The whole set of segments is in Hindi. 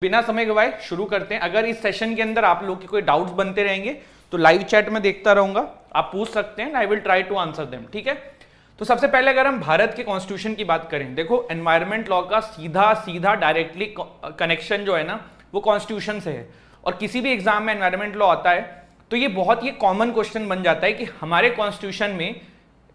बिना समय गवाए शुरू करते हैं। अगर इस सेशन के अंदर आप लोग के कोई डाउट्स बनते रहेंगे तो लाइव चैट में देखता रहूंगा, आप पूछ सकते हैं, I will try to answer them. ठीक है, तो सबसे पहले अगर हम भारत के कॉन्स्टिट्यूशन की बात करें, देखो एनवायरमेंट लॉ का सीधा सीधा डायरेक्टली कनेक्शन जो है ना वो कॉन्स्टिट्यूशन से है। और किसी भी एग्जाम में एनवायरमेंट लॉ आता है तो ये बहुत ही कॉमन क्वेश्चन बन जाता है कि हमारे कॉन्स्टिट्यूशन में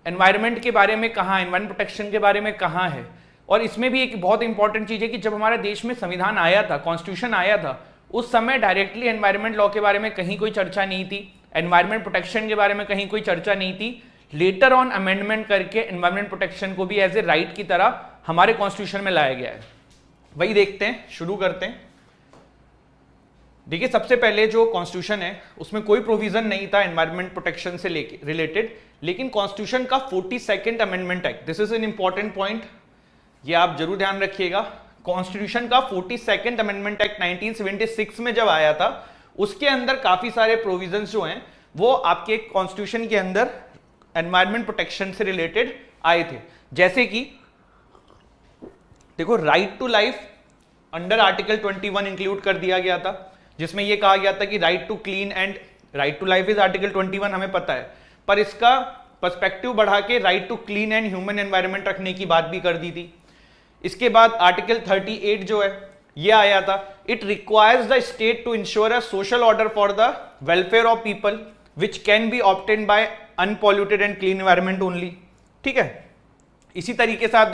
एनवायरमेंट के बारे में कहाँ, एनवायरमेंट प्रोटेक्शन के बारे में कहाँ है। और इसमें भी एक बहुत इंपॉर्टेंट चीज है कि जब हमारे देश में संविधान आया था, कॉन्स्टिट्यूशन आया था, उस समय डायरेक्टली एनवायरमेंट लॉ के बारे में कहीं कोई चर्चा नहीं थी, एनवायरमेंट प्रोटेक्शन के बारे में कहीं कोई चर्चा नहीं थी। लेटर ऑन अमेंडमेंट करके एनवायरमेंट प्रोटेक्शन को भी एज ए राइट की तरह हमारे कॉन्स्टिट्यूशन में लाया गया है। वही देखते हैं, शुरू करते हैं। देखिए, सबसे पहले जो कॉन्स्टिट्यूशन है उसमें कोई प्रोविजन नहीं था एनवायरमेंट प्रोटेक्शन से रिलेटेड, लेकिन कॉन्स्टिट्यूशन का 42nd amendment act, this is an important point, ये आप जरूर ध्यान रखिएगा। कॉन्स्टिट्यूशन का 42nd अमेंडमेंट एक्ट 1976 में जब आया था, उसके अंदर काफी सारे प्रोविजंस जो हैं वो आपके कॉन्स्टिट्यूशन के अंदर एनवायरमेंट प्रोटेक्शन से रिलेटेड आए थे। जैसे कि देखो, right to life under article 21 include कर दिया गया था, जिसमें यह कहा गया था कि right to clean and right to life is article 21, हमें पता है, पर इसका पर्सपेक्टिव बढ़ा के right to clean and human environment रखने की बात भी कर दी थी। इसके बाद आर्टिकल 38 जो है ये आया था, it requires the state to ensure a social order for the welfare of people which can be obtain by unpolluted and clean environment only. ठीक है, इसी तरीके से आप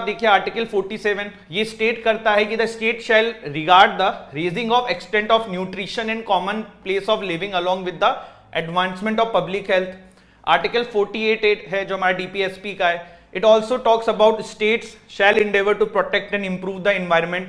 देखिए आर्टिकल 47, ये स्टेट करता है कि the state shall regard the raising of extent of nutrition and common place of living along with the advancement of public health. Article 48 है जो हमारा डीपीएसपी का है, it also talks about states shall endeavour to protect and improve the environment.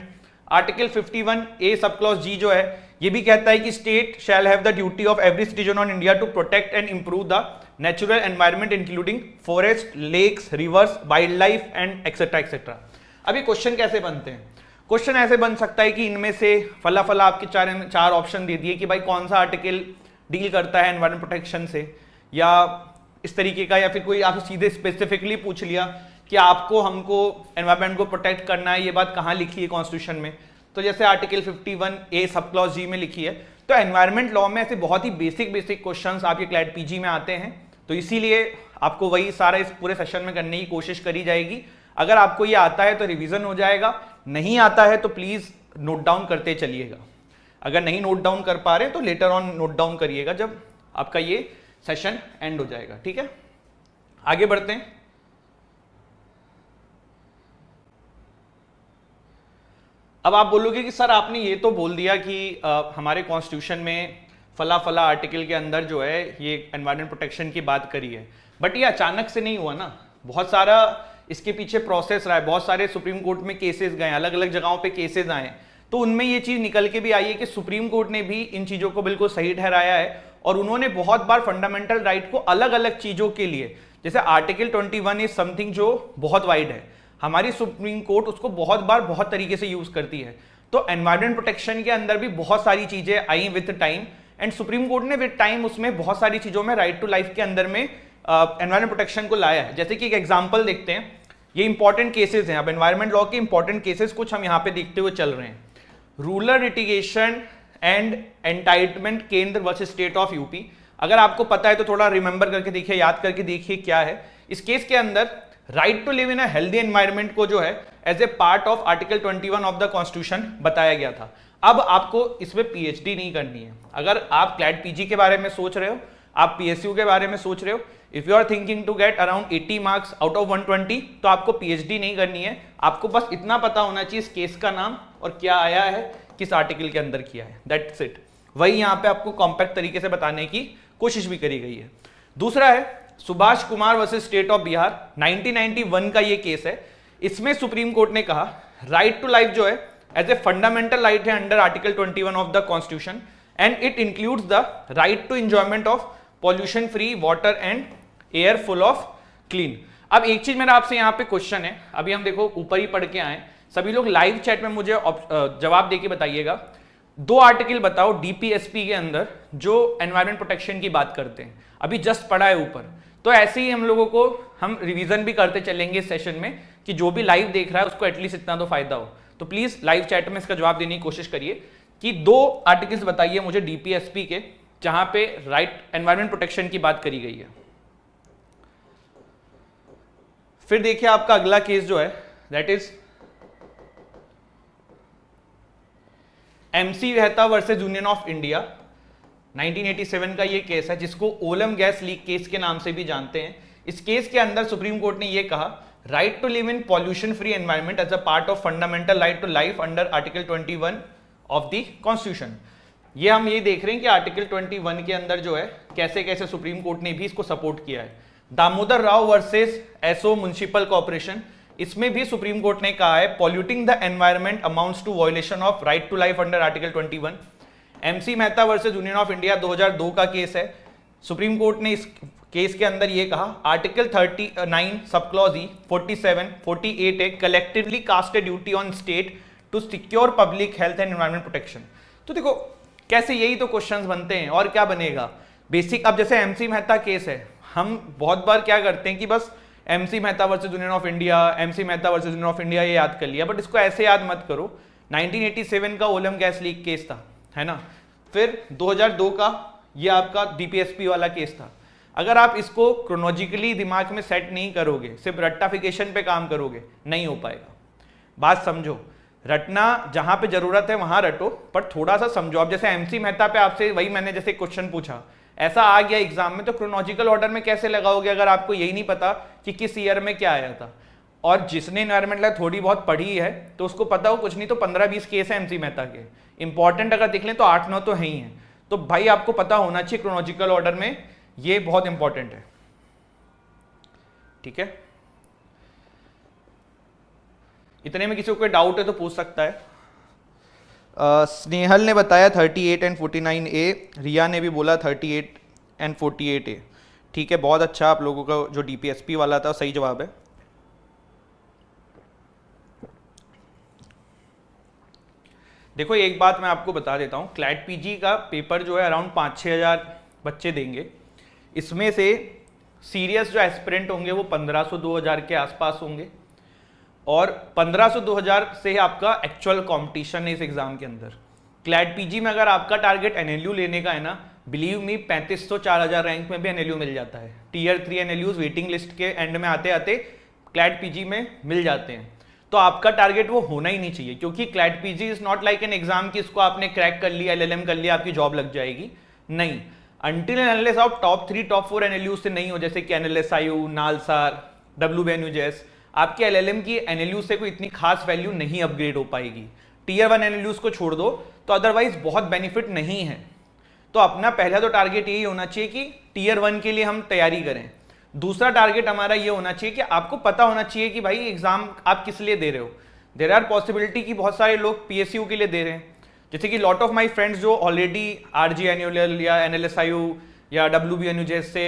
Article 51 A sub clause जी जो है ये भी कहता है कि state shall have the duty of every citizen on India to protect and improve the natural environment including forest, lakes, rivers, wildlife and etcetera etcetera. अभी क्वेश्चन कैसे बनते हैं? क्वेश्चन ऐसे बन सकता है कि इनमें से फला फला आपके चार ऑप्शन दे दिए कि भाई कौन सा आर्टिकल डील करता है एनवायरमेंट प्रोटेक्शन से, या इस तरीके का, या फिर कोई आपसे सीधे स्पेसिफिकली पूछ लिया कि आपको हमको एनवायरमेंट को प्रोटेक्ट करना है, ये बात कहाँ लिखी है कॉन्स्टिट्यूशन में। तो जैसे आर्टिकल 51 ए सब क्लॉज जी में लिखी है। तो एनवायरमेंट लॉ में ऐसे बहुत ही बेसिक क्वेश्चंस आपके क्लैट पीजी में आते हैं, तो इसीलिए आपको वही सारा इस पूरे सेशन में करने की कोशिश करी जाएगी। अगर आपको ये आता है तो रिवीजन हो जाएगा, नहीं आता है तो प्लीज नोट डाउन करते चलिएगा। अगर नहीं नोट डाउन कर पा रहे तो लेटर ऑन नोट डाउन करिएगा जब आपका ये सेशन एंड हो जाएगा। ठीक है, आगे बढ़ते हैं। अब आप बोलोगे कि सर आपने ये तो बोल दिया कि हमारे कॉन्स्टिट्यूशन में फला फला आर्टिकल के अंदर जो है ये एनवायरमेंट प्रोटेक्शन की बात करी है, बट ये अचानक से नहीं हुआ ना, बहुत सारा इसके पीछे प्रोसेस रहा है, बहुत सारे सुप्रीम कोर्ट में केसेस गए, अलग अलग जगहों पे केसेस आए, तो उनमें ये चीज निकल के भी आई है कि सुप्रीम कोर्ट ने भी इन चीजों को बिल्कुल सही ठहराया है और उन्होंने बहुत बार फंडामेंटल राइट को अलग अलग चीजों के लिए, जैसे आर्टिकल 21 इज समथिंग जो बहुत वाइड है, हमारी सुप्रीम कोर्ट उसको बहुत बार बहुत तरीके से यूज करती है। तो एनवायरमेंट प्रोटेक्शन के अंदर भी बहुत सारी चीजें आई with time and supreme court ने विद टाइम उसमें बहुत सारी चीजों में राइट टू लाइफ के अंदर में एनवायरमेंट प्रोटेक्शन को लाया है। जैसे कि एक एग्जांपल देखते हैं, ये इंपॉर्टेंट केसेस हैं, अब एनवायरमेंट लॉ के इंपॉर्टेंट केसेस कुछ हम यहाँ पे देखते हुए चल रहे हैं। रूरल लिटिगेशन एंड एंटाइटमेंट केंद्र वर्सेस स्टेट ऑफ यूपी, अगर आपको पता है तो थोड़ा रिमेंबर करके देखिए, याद करके देखिए क्या है। इस केस के अंदर right to live in a healthy environment को जो है as a part of article 21 of the constitution बताया गया था। अब आपको इसमें पीएचडी नहीं करनी है, अगर आप क्लैट पीजी के बारे में सोच रहे हो, आप पीएसयू के बारे में सोच रहे हो, if you are thinking to get around 80 marks out of 120, तो आपको पीएचडी नहीं करनी है, आपको बस इतना पता होना चाहिए इस केस का नाम और क्या आया है, किस आर्टिकल के अंदर किया है, दैट्स इट। वही यहाँ पे आपको कॉम्पैक्ट तरीके से बताने की कोशिश भी करी गई है। दूसरा है Subhash Kumar versus state of Bihar, 1991 का ये केस है। इसमें सुप्रीम कोर्ट ने कहा राइट टू लाइफ जो है एज ए फंडामेंटल राइट है under article 21 of the constitution and it includes the right to enjoyment of pollution free water and air full of clean. अब एक चीज मेरा आपसे यहाँ पे क्वेश्चन है, अभी हम देखो ऊपर ही पढ़ के आए, सभी लोग लाइव चैट में मुझे जवाब देके बताइएगा। 2 आर्टिकल बताओ डीपीएसपी के अंदर जो एनवायरमेंट प्रोटेक्शन की बात करते हैं, अभी जस्ट पढ़ा है ऊपर, तो ऐसे ही हम लोगों को हम रिवीजन भी करते चलेंगे इस सेशन में कि जो भी लाइव देख रहा है उसको एटलीस्ट इतना तो फायदा हो। तो प्लीज लाइव चैट में इसका जवाब देने की कोशिश करिए कि 2 आर्टिकल्स बताइए मुझे डीपीएसपी के जहां पे राइट एनवायरमेंट प्रोटेक्शन की बात करी गई है। फिर देखिए आपका अगला केस जो है that is MC Mehta versus union of India. 1987 का ये केस है जिसको ओलम गैस लीक केस के नाम से भी जानते हैं। इस केस के अंदर सुप्रीम कोर्ट ने ये कहा right to live in pollution free environment as a part of fundamental right to life under article 21 of the constitution. ये हम ये देख रहे हैं कि आर्टिकल 21 के अंदर जो है कैसे कैसे सुप्रीम कोर्ट ने भी इसको सपोर्ट किया है। Damodar Rao versus SO municipal corporation, इसमें भी सुप्रीम कोर्ट ने कहा है polluting the environment amounts to violation of right to life under article 21। MC Mehta versus union of India 2002 का केस है। सुप्रीम कोर्ट ने इस केस के अंदर ये कहा article 39 sub clause E 47 48 A collectively cast a duty on state to secure public health and environment protection. तो देखो कैसे यही तो क्वेश्चंस बनते हैं और क्या बनेगा बेसिक। अब जैसे एमसी मेहता केस है, हम बहुत बार क्या करते हैं कि बस MC Mehta versus union of India, MC Mehta versus union of India ये याद कर लिया, बट इसको ऐसे याद मत करो। 1987 का ओलम गैस लीक केस था, है ना। फिर 2002 का ये आपका डीपीएसपी वाला केस था। अगर आप इसको क्रोनोलॉजिकली दिमाग में सेट नहीं करोगे, सिर्फ रट्टाफिकेशन पे काम करोगे, नहीं हो पाएगा। बात समझो, रटना जहां पे जरूरत है वहां रटो, पर थोड़ा सा समझो। अब जैसे एमसी मेहता पे आपसे वही मैंने जैसे क्वेश्चन पूछा, ऐसा आ गया एग्जाम में, तो क्रोनोलॉजिकल ऑर्डर में कैसे लगाओगे अगर आपको यही नहीं पता कि किस ईयर में क्या आया था। और जिसने एनवायरमेंट लॉ थोड़ी बहुत पढ़ी है तो उसको पता हो कुछ नहीं तो 15-20 केस है एमसी मेहता के। इंपॉर्टेंट अगर देख लें तो 8-9 तो है ही हैं। तो भाई आपको पता होना चाहिए क्रोनोलॉजिकल ऑर्डर में, ये बहुत इंपॉर्टेंट है। ठीक है, इतने में किसी को कोई डाउट है तो पूछ सकता है। स्नेहल ने बताया 38 एंड 49 ए, रिया ने भी बोला 38 एंड 48 ए। ठीक है, बहुत अच्छा, आप लोगों का जो डीपीएसपी वाला था सही जवाब है। देखो एक बात मैं आपको बता देता हूँ, क्लैट पीजी का पेपर जो है अराउंड 5-6 हज़ार बच्चे देंगे। इसमें से सीरियस जो एस्पिरेंट होंगे वो 1500-2000 के आसपास होंगे, और 1500-2000 से आपका एक्चुअल कंपटीशन है इस एग्जाम के अंदर। क्लैट पीजी में अगर आपका टारगेट एनएलयू लेने का है ना, बिलीव मी 3500-4000 रैंक में भी एनएलयू मिल जाता है। टीयर 3 एनएलयूज वेटिंग लिस्ट के एंड में आते आते क्लैट पीजी में मिल जाते हैं। तो आपका टारगेट वो होना ही नहीं चाहिए, क्योंकि CLAT PG is not like an exam कि इसको आपने क्रैक कर लिया, एलएलएम कर लिया, आपकी जॉब लग जाएगी। नहीं, अनटिल एंड अनलेस आप टॉप 3 टॉप 4 एनएलयू से नहीं हो, जैसे कि एनएलएसआईयू, नालसार, डब्ल्यूबीएनयूजेएस, आपके एलएलएम की एनएलयू से कोई इतनी खास वैल्यू नहीं अपग्रेड हो पाएगी। टीयर 1 एनएलयूज को छोड़ दो तो अदरवाइज बहुत बेनिफिट नहीं है। तो अपना पहला तो टारगेट यही होना चाहिए कि टीयर 1 के लिए हम तैयारी करें। दूसरा टारगेट हमारा ये होना चाहिए कि आपको पता होना चाहिए कि भाई एग्जाम आप किस लिए दे रहे हो। देयर आर पॉसिबिलिटी कि बहुत सारे लोग पीएसयू के लिए दे रहे हैं, जैसे कि लॉट ऑफ माय फ्रेंड्स जो ऑलरेडी आरजी एनुअल या एनएलएसआईयू या डब्ल्यूबीएनयूजेएस से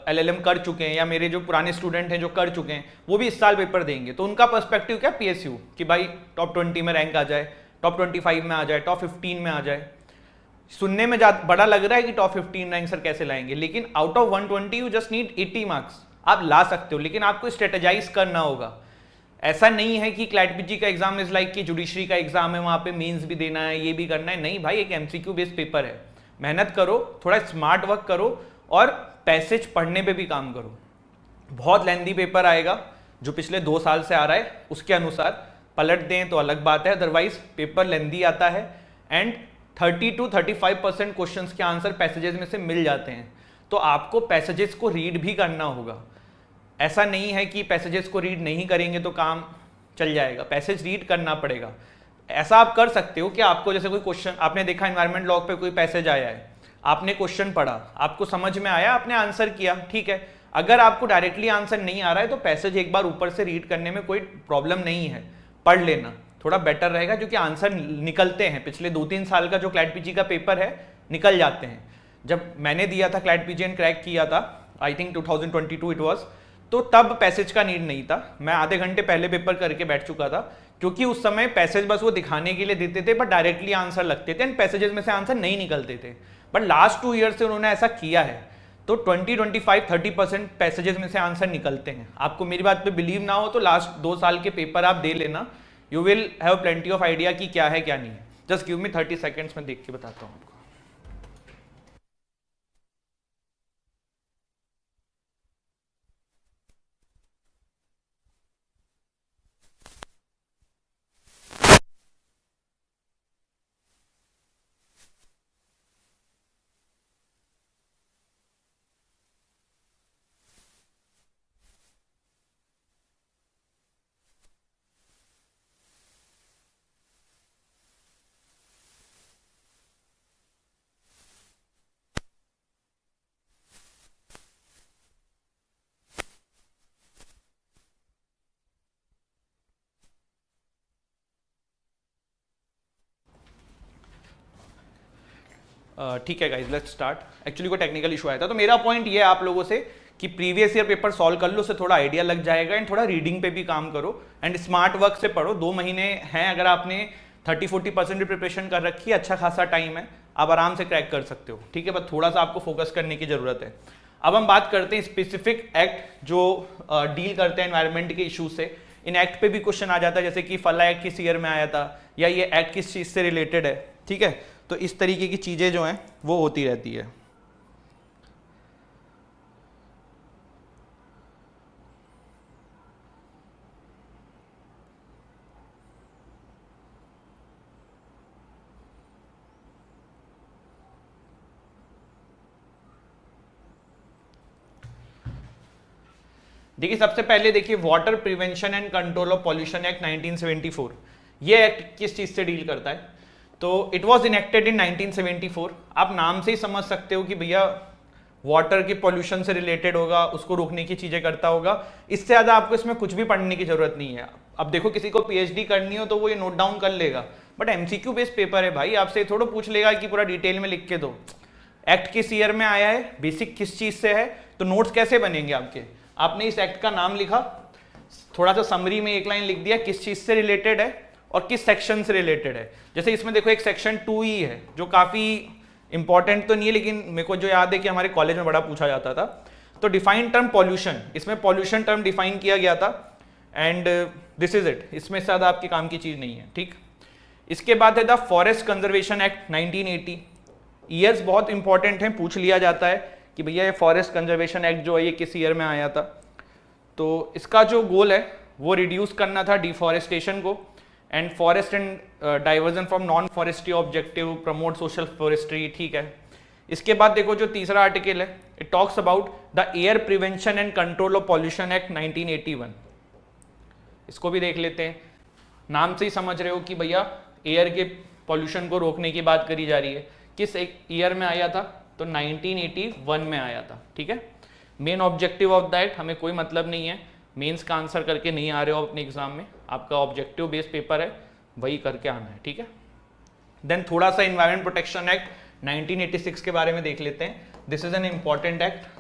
एलएलएम कर चुके हैं, या मेरे जो पुराने स्टूडेंट हैं जो कर चुके हैं वो भी इस साल पेपर देंगे। तो उनका पर्सपेक्टिव क्या पीएसयू कि भाई टॉप 20 में रैंक आ जाए, टॉप 25 में आ जाए, टॉप 15 में आ जाए। सुनने में बड़ा लग रहा है कि टॉप 15 रैंक सर कैसे लाएंगे, लेकिन out of 120 you just need 80 marks. आप ला सकते हो, लेकिन आपको स्ट्रेटेजाइज करना होगा। ऐसा नहीं है कि क्लैट पीजी का एग्जाम इज लाइक कि जुडिशरी का एग्जाम है, वहां पे मेंस भी देना है, ये भी करना है। नहीं भाई, एक एमसीक्यू बेस्ड पेपर है। मेहनत करो, थोड़ा स्मार्ट वर्क करो, और पैसेज पढ़ने पे भी काम करो। बहुत लेंदी पेपर आएगा जो पिछले 2 साल से आ रहा है, उसके अनुसार पलट दें तो अलग बात है, अदरवाइज पेपर लेंदी आता है एंड 30-35% क्वेश्चंस के आंसर पैसेजेस में से मिल जाते हैं। तो आपको पैसेजेस को रीड भी करना होगा। ऐसा नहीं है कि पैसेजेस को रीड नहीं करेंगे तो काम चल जाएगा, पैसेज रीड करना पड़ेगा। ऐसा आप कर सकते हो कि आपको जैसे कोई क्वेश्चन आपने देखा, एनवायरमेंट लॉ पे कोई पैसेज आया है, आपने क्वेश्चन पढ़ा, आपको समझ में आया, आपने आंसर किया, ठीक है। अगर आपको डायरेक्टली आंसर नहीं आ रहा है तो पैसेज एक बार ऊपर से रीड करने में कोई प्रॉब्लम नहीं है, पढ़ लेना थोड़ा बेटर रहेगा, क्योंकि आंसर निकलते हैं। पिछले 2-3 साल का जो क्लैट पीजी का पेपर है निकल जाते हैं। जब मैंने दिया था क्लैट पीजी एंड क्रैक किया था, आई थिंक 2022 इट वॉज, तो तब पैसेज का नीड नहीं था। मैं आधे घंटे पहले पेपर करके बैठ चुका था, क्योंकि उस समय पैसेज बस वो दिखाने के लिए देते थे, बट डायरेक्टली आंसर लगते थे एंड पैसेजेस में से आंसर नहीं निकलते थे। बट लास्ट 2 ईयर से उन्होंने ऐसा किया है, तो 20-25-30% पैसेजेस में से आंसर निकलते हैं। आपको मेरी बात पे बिलीव ना हो तो लास्ट 2 साल के पेपर आप दे लेना, you will have plenty of idea कि क्या है क्या नहीं है। जस्ट गिव मी 30 सेकेंड्स में देख के बताता हूँ आपको। ठीक है गाइज, लेट्स स्टार्ट। एक्चुअली कोई टेक्निकल इशू आया था, तो मेरा पॉइंट ये है आप लोगों से कि प्रीवियस ईयर पेपर सॉल्व कर लो, उससे थोड़ा आइडिया लग जाएगा एंड थोड़ा रीडिंग पे भी काम करो एंड स्मार्ट वर्क से पढ़ो। 2 महीने हैं, अगर आपने 30-40% भी प्रिपरेशन कर रखी है, अच्छा खासा टाइम है, आप आराम से क्रैक कर सकते हो। ठीक है, बस थोड़ा सा आपको फोकस करने की जरूरत है। अब हम बात करते हैं स्पेसिफिक एक्ट जो डील करते हैं एनवायरमेंट के इशू से। इन एक्ट पे भी क्वेश्चन आ जाता है, जैसे कि फला एक्ट किस ईयर में आया था, या ये एक्ट किस चीज़ से रिलेटेड है। ठीक है, तो इस तरीके की चीज़ें जो हैं वो होती रहती है। देखिए, सबसे पहले देखिए water prevention and control of pollution act 1974। ये एक्ट किस चीज से डील करता है? तो इट वाज इनेक्टेड इन 1974। आप नाम से ही समझ सकते हो कि भैया वाटर के पॉल्यूशन से रिलेटेड होगा, उसको रोकने की चीजें करता होगा। इससे ज्यादा आपको इसमें कुछ भी पढ़ने की जरूरत नहीं है। अब देखो, किसी को पीएचडी करनी हो तो वो ये नोट डाउन कर लेगा, बट एमसीक्यू बेस्ड पेपर है भाई, आपसे थोड़ा पूछ लेगा कि पूरा डिटेल में लिख के दो एक्ट किस ईयर में आया है, बेसिक किस चीज से है, तो नोट्स कैसे बनेंगे आपके? आपने इस एक्ट का नाम लिखा, थोड़ा सा समरी में एक लाइन लिख दिया किस चीज से रिलेटेड है और किस सेक्शन से रिलेटेड है। जैसे इसमें देखो एक सेक्शन 2E है जो काफी इंपॉर्टेंट तो नहीं है, लेकिन मेरे को जो याद है कि हमारे कॉलेज में बड़ा पूछा जाता था। तो डिफाइन टर्म पॉल्यूशन, इसमें पॉल्यूशन टर्म डिफाइन किया गया था एंड दिस इज इट। इसमें से ज्यादा आपके काम की चीज नहीं है। ठीक, इसके बाद है the forest conservation act 1980। Years बहुत इंपॉर्टेंट हैं, पूछ लिया जाता है कि भैया ये फॉरेस्ट कंजर्वेशन एक्ट जो है ये किस ईयर में आया था। तो इसका जो गोल है वो रिड्यूस करना था डिफॉरेस्टेशन को and forest and diversion from non forestry objective, promote social forestry. ठीक है, इसके बाद देखो जो तीसरा आर्टिकल है, it talks about the air prevention and control of pollution act 1981। इसको भी देख लेते हैं। नाम से ही समझ रहे हो कि भैया एयर के पॉल्यूशन को रोकने की बात करी जा रही है। किस एक ईयर में आया था? तो 1981 में आया था। ठीक है, मेन ऑब्जेक्टिव ऑफ दैट हमें कोई मतलब नहीं है, मेंस का आंसर करके नहीं आ रहे हो अपने एग्जाम में, आपका ऑब्जेक्टिव बेस्ड पेपर है, वही करके आना है। ठीक है, देन थोड़ा सा एनवायरमेंट प्रोटेक्शन एक्ट 1986 के बारे में देख लेते हैं। This is an important act.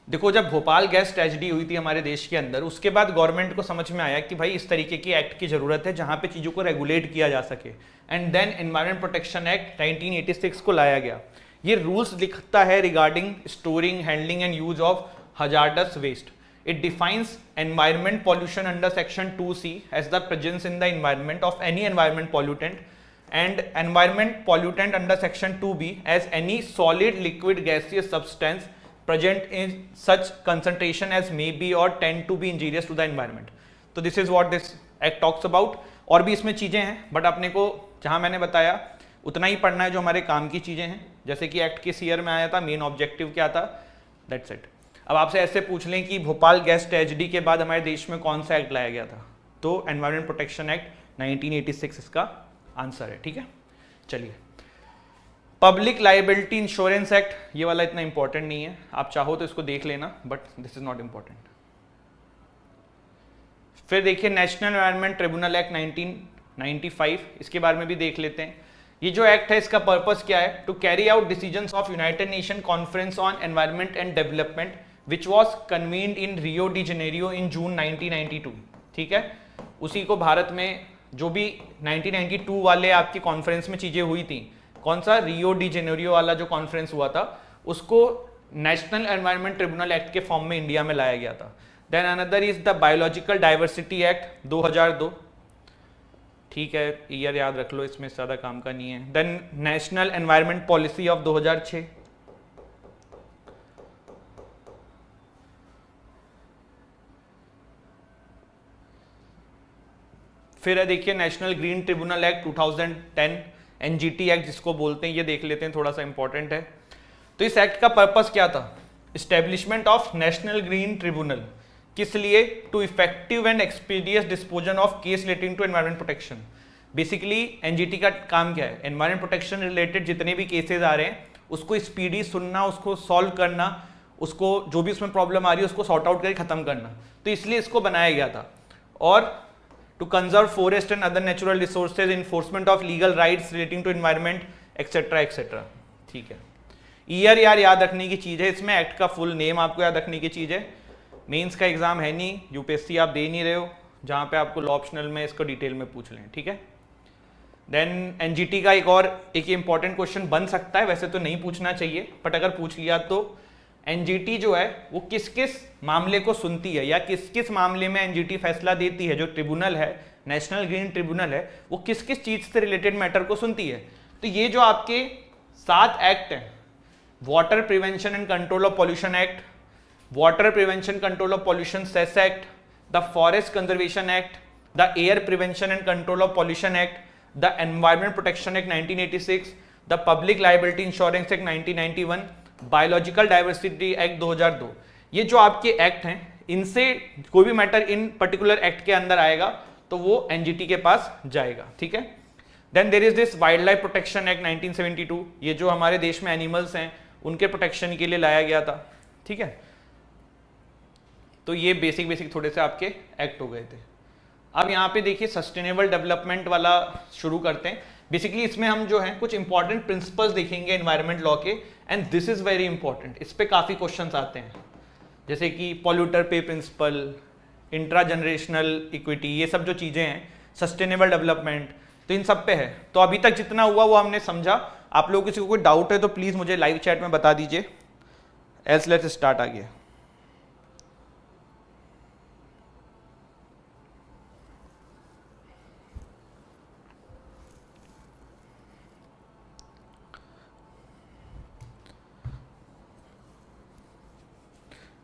देखो, जब भोपाल गैस ट्रेजेडी हुई थी हमारे देश के अंदर, उसके बाद गवर्नमेंट को समझ में आया कि भाई इस तरीके की एक्ट की जरूरत है जहां पे चीजों को रेगुलेट किया जा सके, and then environment protection act 1986 को लाया गया। ये रूल्स लिखता है regarding storing, handling and use of hazardous waste. It defines environment pollution under section 2C as the presence in the environment of any environment pollutant and environment pollutant under section 2B as any solid liquid gaseous substance present in such concentration as may be or tend to be injurious to the environment. तो this is what this act talks about. और भी इसमें चीजें हैं, बट अपने को जहां मैंने बताया उतना ही पढ़ना है जो हमारे काम की चीजें हैं। जैसे कि एक्ट किस ईयर में आया था, मेन ऑब्जेक्टिव क्या था, दैट्स इट। अब आपसे ऐसे पूछ लें कि भोपाल गैस ट्रेजेडी के बाद हमारे देश में कौन सा एक्ट लाया गया था, तो एनवायरमेंट प्रोटेक्शन एक्ट 1986 इसका आंसर है। ठीक है, चलिए पब्लिक लाइबिलिटी इंश्योरेंस एक्ट, ये वाला इतना इंपॉर्टेंट नहीं है, आप चाहो तो इसको देख लेना, but this is not important. फिर देखिए नेशनल एनवायरनमेंट ट्रिब्यूनल एक्ट 1995, इसके बारे में भी देख लेते हैं। ये जो एक्ट है इसका पर्पस क्या है? To carry out decisions of United Nation conference on environment and development which was convened in Rio de Janeiro in June 1992। ठीक है, उसी को भारत में जो भी 1992 वाले आपकी कॉन्फ्रेंस में चीजें हुई थी, कौन सा, रियो डी जेनेरियो वाला जो कॉन्फ्रेंस हुआ था, उसको नेशनल एनवायरनमेंट ट्रिब्यूनल एक्ट के फॉर्म में इंडिया में लाया गया था। Then another is the biological diversity act 2002, ठीक है, ईयर याद रख लो, इसमें ज़्यादा काम का नहीं है। Then national environment policy of 2006, फिर है देखिए national green tribunal act 2010, NGT act जिसको बोलते हैं, ये देख लेते हैं, थोड़ा सा इंपॉर्टेंट है। तो इस एक्ट का पर्पस क्या था? Establishment of national green tribunal, किस लिए? To effective and expeditious disposal of case relating to environment protection. Basically NGT का काम क्या है? एनवायरमेंट प्रोटेक्शन रिलेटेड जितने भी केसेस आ रहे हैं उसको स्पीडी सुनना, उसको सॉल्व करना, उसको जो भी उसमें प्रॉब्लम आ रही है उसको सॉर्ट आउट करके खत्म करना। तो इसलिए इसको बनाया गया था। और to conserve forest and other natural resources, enforcement of legal rights relating to environment etcetera etcetera, ठीक है। ईयर यार याद रखने की चीज़ है, इसमें एक्ट का फुल नेम आपको याद रखने की चीज़ है। मेंस का एग्जाम है नहीं, यूपीएससी आप दे नहीं रहे हो, जहाँ पे आपको लॉ ऑप्शनल में इसको डिटेल में पूछ लें, ठीक है। देन एनजीटी का एक इंपॉर्टेंट क्वेश्चन बन सकता है, वैसे तो नहीं पूछना चाहिए, बट अगर पूछ लिया तो एनजीटी जो है वो किस किस मामले को सुनती है या किस किस मामले में एनजीटी फैसला देती है, जो ट्रिब्यूनल है, नेशनल ग्रीन ट्रिब्यूनल है, वो किस किस चीज से रिलेटेड मैटर को सुनती है। तो ये जो आपके 7 एक्ट हैं, water prevention and control of pollution act, water prevention control of pollution cess act, the forest conservation act, the air prevention and control of pollution act, the environment protection act 1986, the public liability insurance act 1991, biological diversity act 2002, ये जो आपके एक्ट हैं, इनसे कोई भी मैटर इन पर्टिकुलर एक्ट के अंदर आएगा तो वो एनजीटी के पास जाएगा, ठीक है। Then there is this wild life protection act 1972, ये जो हमारे देश में एनिमल्स हैं उनके प्रोटेक्शन के लिए लाया गया था, ठीक है। तो ये बेसिक थोड़े से आपके एक्ट हो गए थे। अब यहाँ पे देखिए सस्टेनेबल डेवलपमेंट वाला शुरू करते हैं। बेसिकली इसमें हम जो है कुछ इंपॉर्टेंट प्रिंसिपल्स देखेंगे एनवायरनमेंट लॉ के, and this is very important. इस पे काफ़ी क्वेश्चंस आते हैं, जैसे कि polluter pay principal, intra generational equity, ये सब जो चीज़ें हैं, सस्टेनेबल डेवलपमेंट, तो इन सब पे है। तो अभी तक जितना हुआ वो हमने समझा। आप लोगों को किसी को कोई डाउट है तो प्लीज़ मुझे लाइव चैट में बता दीजिए, एल्स लेट्स स्टार्ट आगे।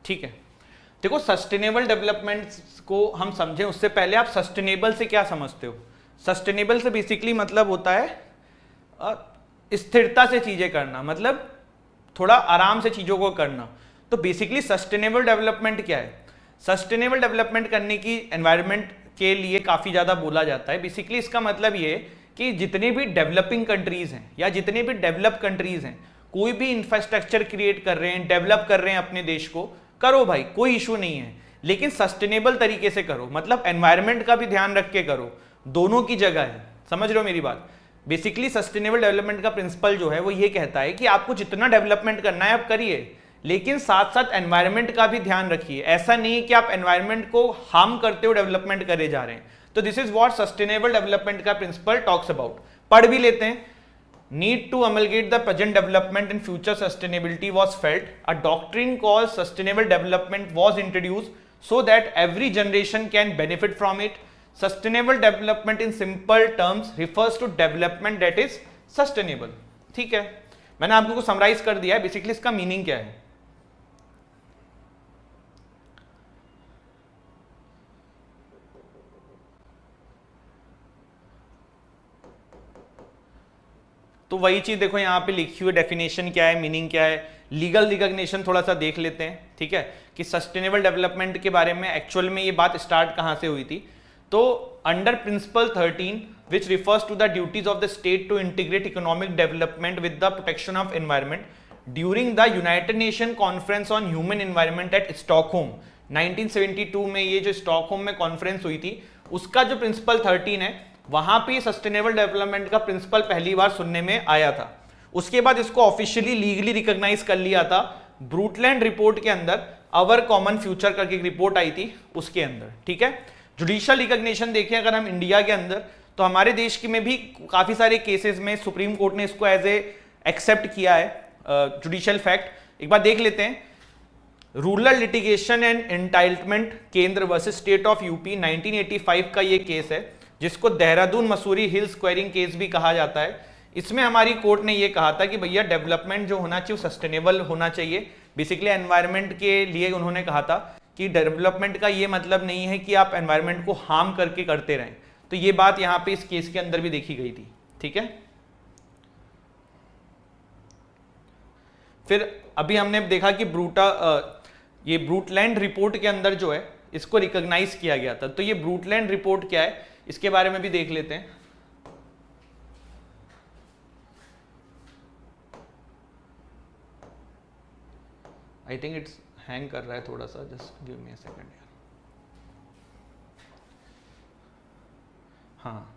ठीक है, देखो सस्टेनेबल डेवलपमेंट को हम समझें उससे पहले आप सस्टेनेबल से क्या समझते हो? सस्टेनेबल से बेसिकली मतलब होता है स्थिरता से चीजें करना, मतलब थोड़ा आराम से चीजों को करना। तो बेसिकली सस्टेनेबल डेवलपमेंट क्या है? सस्टेनेबल डेवलपमेंट करने की एनवायरनमेंट के लिए काफी ज्यादा बोला जाता है। बेसिकली इसका मतलब ये कि जितने भी डेवलपिंग कंट्रीज हैं या जितने भी डेवलप कंट्रीज हैं, कोई भी इंफ्रास्ट्रक्चर क्रिएट कर रहे हैं, डेवलप कर रहे हैं अपने देश को, करो भाई, कोई इशू नहीं है, लेकिन सस्टेनेबल तरीके से करो, मतलब एनवायरनमेंट का भी ध्यान रख के करो, दोनों की जगह है। समझ रहे हो मेरी बात? बेसिकली सस्टेनेबल डेवलपमेंट का प्रिंसिपल जो है वो ये कहता है कि आपको जितना डेवलपमेंट करना है आप करिए, लेकिन साथ साथ एनवायरनमेंट का भी ध्यान रखिए। ऐसा नहीं कि आप एनवायरनमेंट को हार्म करते हो डेवलपमेंट करे जा रहे हैं। तो this is what sustainable development का प्रिंसिपल टॉक्स अबाउट। पढ़ भी लेते हैं। Need to amalgamate the present development and future sustainability was felt. A doctrine called sustainable development was introduced so that every generation can benefit from it. Sustainable development in simple terms refers to development that is sustainable. ठीक है, मैंने आपको समराइज कर दिया है। बेसिकली इसका मीनिंग क्या है? तो वही चीज देखो यहाँ पे लिखी हुई, डेफिनेशन क्या है, मीनिंग क्या है, लीगल रिकॉग्निशन थोड़ा सा देख लेते हैं, ठीक है, कि सस्टेनेबल डेवलपमेंट के बारे में एक्चुअल में ये बात स्टार्ट कहाँ से हुई थी। तो under principle 13 which refers to the duties of the state to integrate economic development with the protection of environment during the United Nation conference on human environment at Stockholm 1972 में, ये जो स्टॉकहोम में कॉन्फ्रेंस हुई थी, उसका जो प्रिंसिपल 13 है, वहां पे सस्टेनेबल डेवलपमेंट का प्रिंसिपल पहली बार सुनने में आया था। उसके बाद इसको ऑफिशियली लीगली रिकॉग्नाइज कर लिया था ब्रूटलैंड रिपोर्ट के अंदर, अवर कॉमन फ्यूचर करके एक रिपोर्ट आई थी उसके अंदर, ठीक है। जुडिशियल रिकॉग्निशन देखें अगर हम इंडिया के अंदर, तो हमारे देश की में भी काफी सारे केसेस में सुप्रीम कोर्ट ने इसको एज ए एक्सेप्ट किया है। जुडिशियल फैक्ट एक बार देख लेते हैं। रूरल लिटिगेशन एंड एंटाइटलमेंट केंद्र वर्सेस स्टेट ऑफ यूपी 1985 का ये केस है, जिसको देहरादून मसूरी हिल स्क्वायरिंग केस भी कहा जाता है। इसमें हमारी कोर्ट ने ये कहा था कि भैया डेवलपमेंट जो होना चाहिए सस्टेनेबल होना चाहिए। बेसिकली एनवायरनमेंट के लिए उन्होंने कहा था कि डेवलपमेंट का ये मतलब नहीं है कि आप एनवायरनमेंट को हार्म करके करते रहें। तो ये बात यहाँ पे इस केस के अंदर भी देखी गई थी, ठीक है। फिर अभी हमने देखा कि ये ब्रूटलैंड रिपोर्ट के अंदर जो है इसको रिकॉग्नाइज किया गया था। तो ये ब्रूटलैंड रिपोर्ट क्या है इसके बारे में भी देख लेते हैं। आई थिंक इट्स हैंग कर रहा है थोड़ा सा, just give me a second यार। हाँ,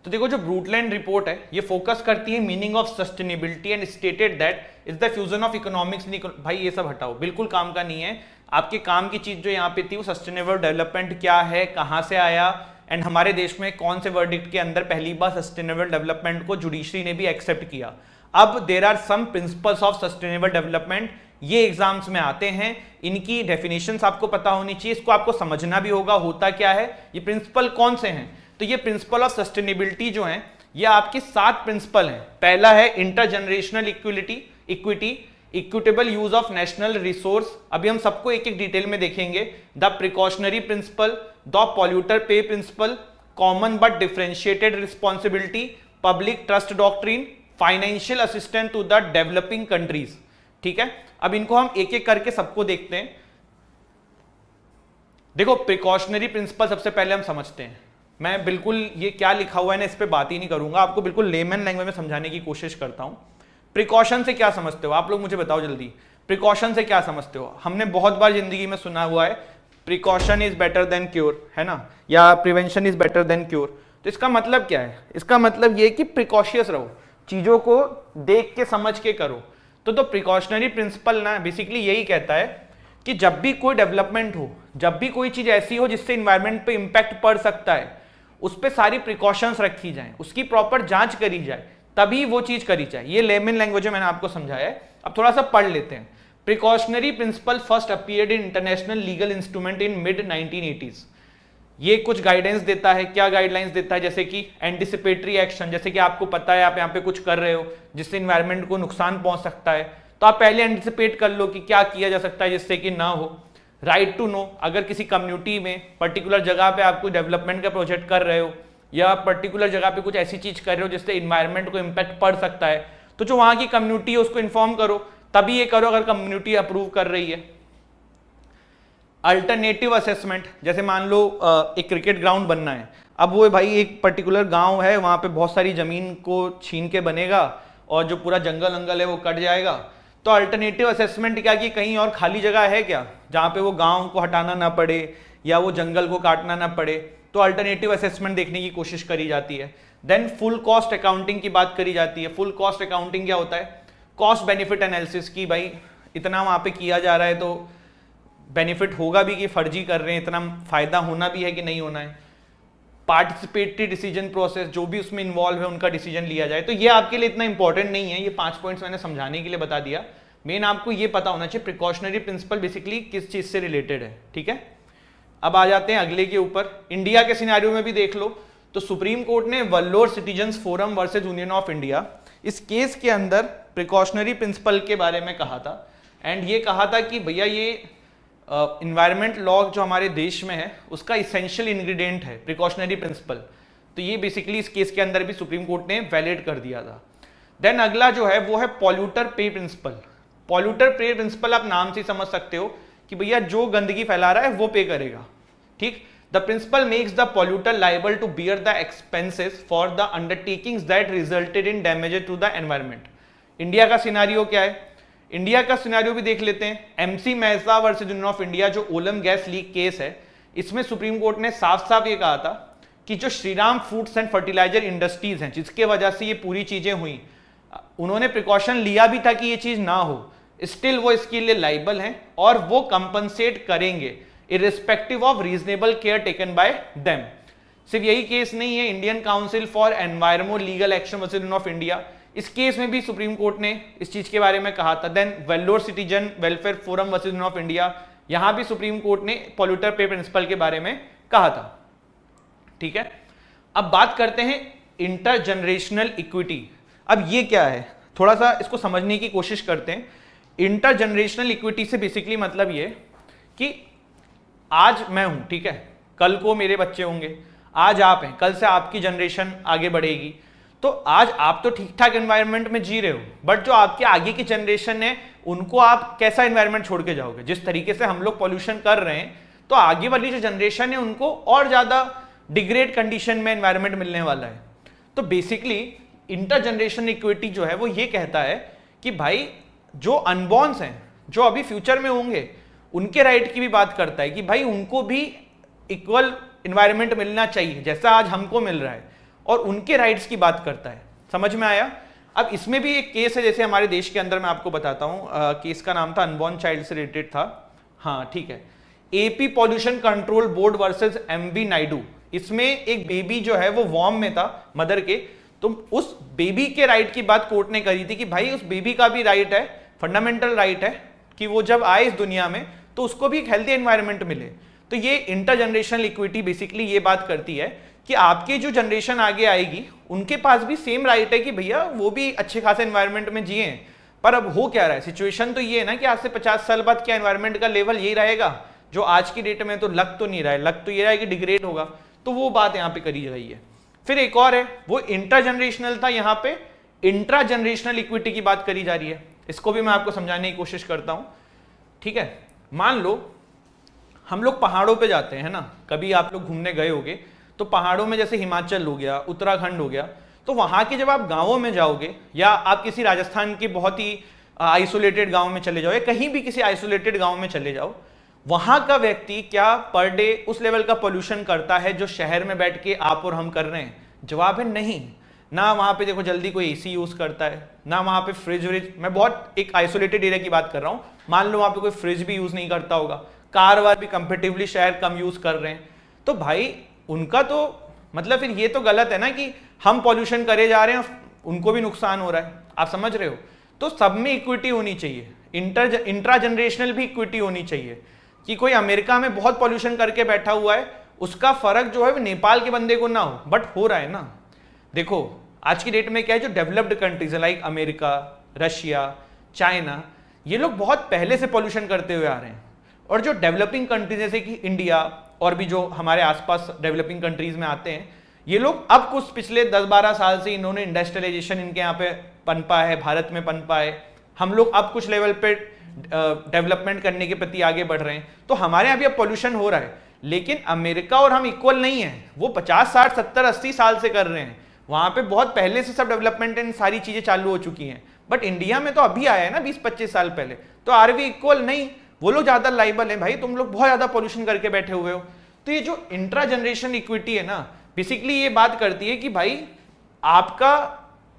तो देखो जो ब्रूटलैंड रिपोर्ट है ये फोकस करती है meaning of sustainability and stated that is the fusion of economics. भाई ये सब हटाओ, बिल्कुल काम का नहीं है। आपके काम की चीज जो यहाँ पे थी वो सस्टेनेबल डेवलपमेंट क्या है, कहाँ से आया, एंड हमारे देश में कौन से वर्डिक्ट के अंदर पहली बार सस्टेनेबल डेवलपमेंट को जुडिशरी ने भी एक्सेप्ट किया। अब there are some principles of sustainable development, ये एग्जाम्स में आते हैं, इनकी डेफिनेशंस आपको पता होनी चाहिए, इसको आपको समझना भी होगा होता क्या है, ये प्रिंसिपल कौन से हैं। तो ये प्रिंसिपल ऑफ सस्टेनेबिलिटी जो हैं ये आपके 7 प्रिंसिपल हैं। पहला है intergenerational equity, equitable use of national resource, अभी हम सबको एक एक डिटेल में देखेंगे। The precautionary principle, the polluter pay principle, common but differentiated responsibility, public trust doctrine, financial assistance to the developing countries, ठीक है। अब इनको हम एक एक करके सबको देखते हैं। देखो प्रिकॉशनरी प्रिंसिपल सबसे पहले हम समझते हैं। मैं बिल्कुल ये क्या लिखा हुआ है ना इस पे बात ही नहीं करूंगा, आपको बिल्कुल लेमन लैंग्वेज में समझाने की कोशिश करता हूं। प्रिकॉशन से क्या समझते हो आप लोग, मुझे बताओ जल्दी। प्रिकॉशन से क्या समझते हो? हमने बहुत बार जिंदगी में सुना हुआ है precaution is better than cure, है ना, या prevention is better than cure. तो इसका मतलब क्या है? इसका मतलब ये कि प्रिकॉशियस रहो, चीजों को देख के समझ के करो। तो प्रिकॉशनरी प्रिंसिपल ना बेसिकली यही कहता है कि जब भी कोई डेवलपमेंट हो, जब भी कोई चीज ऐसी हो जिससे इन्वायरमेंट पे इंपैक्ट पड़ सकता है, उस पर सारी प्रिकॉशंस रखी जाएं, उसकी प्रॉपर जांच करी जाए, तभी वो चीज करी जाए। ये लेमन लैंग्वेज में मैंने आपको समझाया है, अब थोड़ा सा पढ़ लेते हैं। Precautionary principle first appeared in international legal instrument in mid 1980s। ये कुछ गाइडेंस देता है, क्या गाइडलाइंस देता है, जैसे कि एंटिसिपेटरी एक्शन, जैसे कि आपको पता है आप यहाँ पे कुछ कर रहे हो जिससे इन्वायरमेंट को नुकसान पहुंच सकता है, तो आप पहले एंटिसिपेट कर लो कि क्या किया जा सकता है जिससे कि ना हो। राइट टू नो, अगर किसी कम्युनिटी में पर्टिकुलर जगह पे आप कोई डेवलपमेंट का प्रोजेक्ट कर रहे हो या पर्टिकुलर जगह पे कुछ ऐसी चीज कर रहे हो जिससे इन्वायरमेंट को इम्पैक्ट पड़ सकता है, तो जो वहां की कम्युनिटी है उसको इन्फॉर्म करो, तभी ये करो अगर कम्युनिटी अप्रूव कर रही है। अल्टरनेटिव असेसमेंट, जैसे मान लो एक क्रिकेट ग्राउंड बनना है, अब वो भाई एक पर्टिकुलर गांव है, वहां पे बहुत सारी जमीन को छीन के बनेगा और जो पूरा जंगल अंगल है वो कट जाएगा। तो अल्टरनेटिव असेसमेंट क्या कि कहीं और खाली जगह है क्या जहां पे वो गांव को हटाना ना पड़े या वो जंगल को काटना ना पड़े, तो अल्टरनेटिव असेसमेंट देखने की कोशिश करी जाती है। देन फुल कॉस्ट अकाउंटिंग की बात करी जाती है। फुल कॉस्ट अकाउंटिंग क्या होता है? कॉस्ट बेनिफिट एनालिसिस की, भाई इतना वहां पे किया जा रहा है तो बेनिफिट होगा भी कि फर्जी कर रहे हैं, इतना फायदा होना भी है कि नहीं होना है। पार्टिसिपेटरी डिसीजन प्रोसेस, जो भी उसमें इन्वॉल्व है उनका डिसीजन लिया जाए। तो ये आपके लिए इतना इंपॉर्टेंट नहीं है, ये 5 पॉइंट्स मैंने समझाने के लिए बता दिया। मेन आपको ये पता होना चाहिए प्रिकॉशनरी प्रिंसिपल बेसिकली किस चीज से रिलेटेड है, ठीक है। अब आ जाते हैं अगले के ऊपर। इंडिया के सिनेरियो में भी देख लो तो सुप्रीम कोर्ट ने Vellore citizens forum versus union of India, इस केस के अंदर प्रिकॉशनरी प्रिंसिपल के बारे में कहा था। एंड ये कहा था कि भैया ये इन्वायरमेंट लॉ जो हमारे देश में है उसका इसेंशियल इंग्रेडिएंट है प्रिकॉशनरी प्रिंसिपल। तो ये बेसिकली इस केस के अंदर भी सुप्रीम कोर्ट ने वैलिड कर दिया था। देन अगला जो है वो है polluter pay principal. Polluter pay principal आप नाम से समझ सकते हो कि भैया जो गंदगी फैला रहा है वो पे करेगा, ठीक। The principle makes the polluter liable to bear the expenses for the undertakings that resulted in damage to the environment. India का सिनेरियो क्या है? इंडिया का सिनेरियो भी देख लेते हैं। MC Mehta versus union of India, जो ओलम गैस लीक केस है, इसमें सुप्रीम कोर्ट ने साफ साफ ये कहा था कि जो Shriram foods and fertilizer industries हैं जिसके वजह से ये पूरी चीजें हुई, उन्होंने प्रिकॉशन लिया भी था कि ये चीज ना हो, स्टिल वो इसके लिए लाइबल हैं और वो कंपनसेट करेंगे irrespective of reasonable care taken by them. सिर्फ यही केस नहीं है, Indian council for environmental legal action versus union of India, इस केस में भी सुप्रीम कोर्ट ने इस चीज के बारे में कहा था। Then Vellore citizen welfare forum versus of India, यहां भी सुप्रीम कोर्ट ने पॉल्यूटर पे प्रिंसिपल के बारे में कहा था। ठीक है, अब बात करते हैं इंटरजनरेशनल इक्विटी। अब ये क्या है, थोड़ा सा इसको समझने की कोशिश करते हैं। इंटरजनरेशनल इक्विटी से बेसिकली मतलब ये कि आज मैं हूं, ठीक है, कल को मेरे बच्चे होंगे, आज आप हैं, कल से आपकी जनरेशन आगे बढ़ेगी। तो आज आप तो ठीक ठाक एनवायरनमेंट में जी रहे हो, बट जो आपके आगे की जनरेशन है उनको आप कैसा एनवायरनमेंट छोड़ के जाओगे? जिस तरीके से हम लोग पॉल्यूशन कर रहे हैं, तो आगे वाली जो जनरेशन है उनको और ज्यादा डिग्रेड कंडीशन में एनवायरनमेंट मिलने वाला है। तो बेसिकली इंटरजनरेशन इक्विटी जो है वो ये कहता है कि भाई जो अनबॉर्न्स हैं, जो अभी फ्यूचर में होंगे, उनके राइट की भी बात करता है कि भाई उनको भी इक्वल एनवायरनमेंट मिलना चाहिए जैसा आज हमको मिल रहा है, और उनके राइट्स की बात करता है। समझ में आया? अब इसमें भी एक केस है, जैसे हमारे देश के अंदर मैं आपको बताता हूं, केस का नाम था अनबॉर्न चाइल्ड से रिलेटेड था। हाँ ठीक है, AP pollution control board versus MB Naidu. इसमें एक बेबी जो है वो वॉर्म में था मदर के, तो उस बेबी के राइट की बात कोर्ट ने करी थी कि भाई उस बेबी का भी राइट है, फंडामेंटल राइट है कि वो जब आए इस दुनिया में तो उसको भी एक हेल्थी एनवायरनमेंट मिले। तो ये इंटरजनरेशनल इक्विटी बेसिकली ये बात करती है कि आपकी जो जनरेशन आगे आएगी उनके पास भी सेम राइट है कि भैया वो भी अच्छे खासे एनवायरनमेंट में जिए। पर अब हो क्या रहा है, सिचुएशन तो ये है ना कि आज से 50 साल बाद क्या एनवायरनमेंट का लेवल यही रहेगा जो आज की डेट में? तो लग तो नहीं रहा है, लग तो ये रहा है कि डिग्रेड होगा। तो वो बात यहाँ पे करी गई है। फिर एक और है, वो इंटरजनरेशनल था, यहाँ पे इंट्रा जनरेशनल इक्विटी की बात करी जा रही है। इसको भी मैं आपको समझाने की कोशिश करता हूं। ठीक है, मान लो हम लोग पहाड़ों पे जाते हैं ना, कभी आप लोग घूमने गए होगे, तो पहाड़ों में जैसे हिमाचल हो गया, उत्तराखंड हो गया, तो वहां के जब आप गांवों में जाओगे, या आप किसी राजस्थान के बहुत ही आइसोलेटेड गांव में चले जाओ, या कहीं भी किसी आइसोलेटेड गांव में चले जाओ, वहां का व्यक्ति क्या पर डे उस लेवल का पोल्यूशन करता है जो शहर में बैठ के आप और हम कर रहे हैं? जवाब है नहीं। ना वहां पे देखो जल्दी कोई एसी यूज करता है, ना वहां पे फ्रिज व्रिज, मैं बहुत एक आइसोलेटेड एरिया की बात कर रहा हूं, मान लो वहां पे कोई फ्रिज भी यूज नहीं करता होगा, कार वार भी कंपेटिवली शहर कम यूज कर रहे हैं, तो भाई उनका तो मतलब फिर ये तो गलत है ना कि हम पॉल्यूशन करे जा रहे हैं, उनको भी नुकसान हो रहा है। आप समझ रहे हो? तो सब में इक्विटी होनी चाहिए, इंट्रा जनरेशनल भी इक्विटी होनी चाहिए कि कोई अमेरिका में बहुत पॉल्यूशन करके बैठा हुआ है, उसका फर्क जो है वो नेपाल के बंदे को ना हो, बट हो रहा है ना। देखो आज की डेट में क्या है, जो डेवलप्ड कंट्रीज है लाइक अमेरिका, रशिया, चाइना, ये लोग बहुत पहले से पॉल्यूशन करते हुए आ रहे हैं, और जो डेवलपिंग कंट्रीज जैसे कि इंडिया और भी जो हमारे आसपास डेवलपिंग कंट्रीज में आते हैं, ये लोग अब कुछ पिछले 10-12 साल से इन्होंने इंडस्ट्रियलाइजेशन इनके यहाँ पे पनपा है, भारत में पनपा है, हम लोग अब कुछ लेवल पे डेवलपमेंट करने के प्रति आगे बढ़ रहे हैं, तो हमारे यहाँ भी अब पॉल्यूशन हो रहा है। लेकिन अमेरिका और हम इक्वल नहीं है, वो 50, 60, 70, 80 साल से कर रहे हैं, वहां पे बहुत पहले से सब डेवलपमेंट इन सारी चीजें चालू हो चुकी हैं, बट इंडिया में तो अभी आया है ना 20-25 साल पहले। तो आर वी इक्वल नहीं, वो लोग ज्यादा लाइबल है, भाई तुम लोग बहुत ज्यादा पॉल्यूशन करके बैठे हुए हो। तो ये जो इंट्रा जनरेशन इक्विटी है ना, बेसिकली ये बात करती है कि भाई आपका,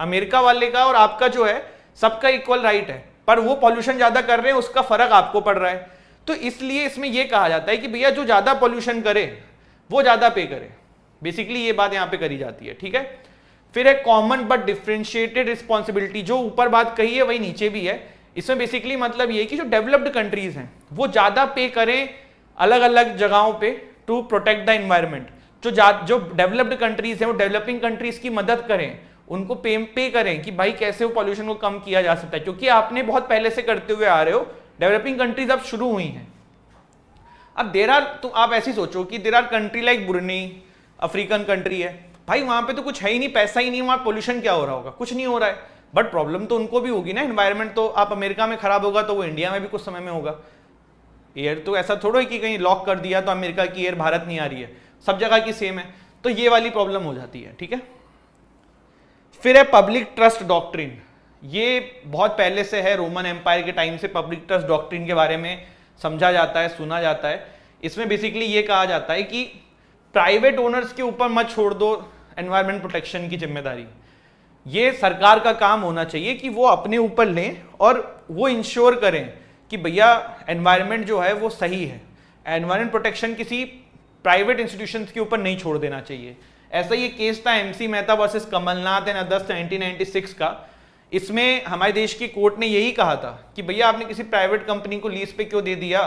अमेरिका वाले का और आपका जो है सबका इक्वल राइट है, पर वो पॉल्यूशन ज्यादा कर रहे हैं, उसका फर्क आपको पड़ रहा है। तो इसलिए इसमें यह कहा जाता है कि भैया जो ज्यादा पॉल्यूशन करे वो ज्यादा पे करे, बेसिकली ये बात यहां पे करी जाती है। ठीक है, फिर है कॉमन बट डिफरेंशिएटेड रिस्पॉन्सिबिलिटी, जो ऊपर बात कही है वही नीचे भी है। इसमें बेसिकली मतलब ये कि जो डेवलप्ड कंट्रीज हैं वो ज्यादा पे करें अलग अलग जगहों पे टू प्रोटेक्ट द एनवायरनमेंट, जो डेवलप्ड कंट्रीज हैं वो डेवलपिंग कंट्रीज की मदद करें, उनको पे करें कि भाई कैसे वो पॉल्यूशन को कम किया जा सकता है, क्योंकि आपने बहुत पहले से करते हुए आ रहे हो, डेवलपिंग कंट्रीज अब शुरू हुई हैं। अब देर आर, तो आप ऐसी सोचो कि there are country like Burundi, African country है, भाई वहां पे तो कुछ है ही नहीं, पैसा ही नहीं, वहां पॉल्यूशन क्या हो रहा होगा? कुछ नहीं हो रहा है, बट प्रॉब्लम तो उनको भी होगी ना, एनवायरनमेंट तो आप अमेरिका में खराब होगा तो वो इंडिया में भी कुछ समय में होगा। एयर तो ऐसा थोड़ा है कि कहीं लॉक कर दिया तो अमेरिका की एयर भारत नहीं आ रही है, सब जगह की सेम है, तो ये वाली प्रॉब्लम हो जाती है। ठीक है, फिर है पब्लिक ट्रस्ट डॉक्ट्रिन, ये बहुत पहले से है, रोमन एम्पायर के टाइम से पब्लिक ट्रस्ट डॉक्ट्रिन के बारे में समझा जाता है, सुना जाता है। इसमें बेसिकली ये कहा जाता है कि प्राइवेट ओनर्स के ऊपर मत छोड़ दो एनवायरमेंट प्रोटेक्शन की जिम्मेदारी, ये सरकार का काम होना चाहिए कि वो अपने ऊपर लें और वो इंश्योर करें कि भैया एनवायरमेंट जो है वो सही है, एनवायरमेंट प्रोटेक्शन किसी प्राइवेट इंस्टीट्यूशंस के ऊपर नहीं छोड़ देना चाहिए। ऐसा ये केस था MC Mehta versus Kamal Nath and others 1996 का, इसमें हमारे देश की कोर्ट ने यही कहा था कि भैया आपने किसी प्राइवेट कंपनी को लीज पे क्यों दे दिया,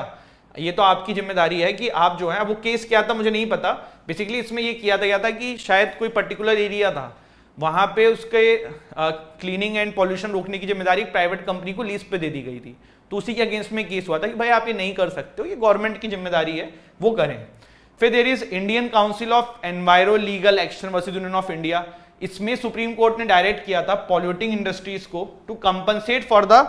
ये तो आपकी जिम्मेदारी है कि आप जो है, वो केस क्या था मुझे नहीं पता, बेसिकली इसमें ये किया गया था कि शायद कोई पर्टिकुलर एरिया था, वहां पे उसके क्लीनिंग एंड पॉल्यूशन रोकने की जिम्मेदारी प्राइवेट कंपनी को लीज पे दे दी गई थी। तो उसी के अगेंस्ट में केस हुआ था कि भाई आप ये नहीं कर सकते हो, ये गवर्नमेंट की जिम्मेदारी है, वो करें। फिर there is Indian council of enviro legal action versus union of India. इसमें सुप्रीम कोर्ट ने डायरेक्ट किया था पॉल्यूटिंग इंडस्ट्रीज को to compensate for the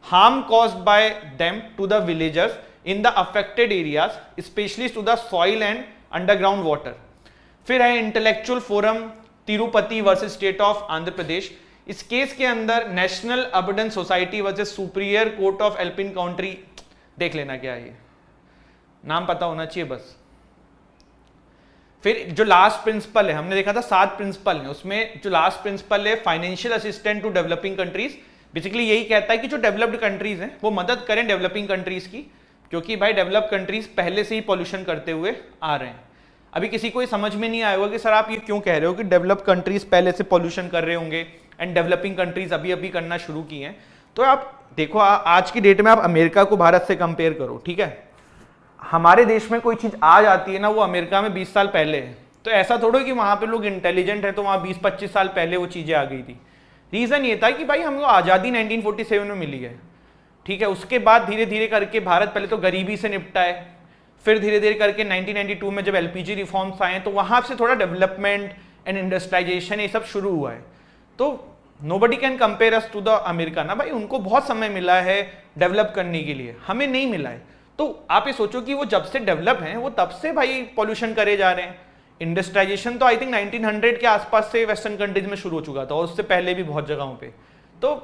harm caused by them to the villagers in the affected areas, specially to the soil and underground water. फिर है intellectual forum Tirupati versus state of Andhra Pradesh. इस केस के अंदर नेशनल अबडेंस society versus superior court of एल्पिन country, देख लेना क्या है, ये नाम पता होना चाहिए बस। फिर जो लास्ट प्रिंसिपल है, हमने देखा था 7 प्रिंसिपल है, उसमें जो लास्ट प्रिंसिपल है financial assistant to developing countries, basically यही कहता है कि जो डेवलप्ड कंट्रीज हैं वो मदद करें डेवलपिंग कंट्रीज की, क्योंकि भाई डेवलप कंट्रीज पहले से ही पॉल्यूशन करते हुए आ रहे हैं। अभी किसी को समझ में नहीं आया होगा कि सर आप ये क्यों कह रहे हो कि डेवलप कंट्रीज पहले से पॉल्यूशन कर रहे होंगे एंड डेवलपिंग कंट्रीज अभी अभी करना शुरू की हैं। तो आप देखो आज की डेट में आप अमेरिका को भारत से कंपेयर करो, ठीक है, हमारे देश में कोई चीज आ जाती है ना, वो अमेरिका में 20 साल पहले है। तो ऐसा थोड़ा कि वहां पे लोग इंटेलिजेंट हैं तो वहां 20-25 साल पहले वो चीजें आ गई थी। रीजन ये था कि भाई हमको आजादी 1947 में मिली है, ठीक है, उसके बाद धीरे धीरे करके भारत पहले तो गरीबी से निपटा है, फिर धीरे धीरे करके 1992 में जब एलपीजी रिफॉर्म्स आए तो वहां से थोड़ा डेवलपमेंट एंड इंडस्ट्रियलाइजेशन ये सब शुरू हुआ है। तो nobody can compare us to the America ना, भाई उनको बहुत समय मिला है डेवलप करने के लिए, हमें नहीं मिला है। तो आप ये सोचो कि वो जब से डेवलप हैं वो तब से भाई पॉल्यूशन करे जा रहे हैं। इंडस्ट्रियलाइजेशन तो आई थिंक 1900 के आसपास से वेस्टर्न कंट्रीज में शुरू हो चुका था और उससे पहले भी बहुत जगहों पे। तो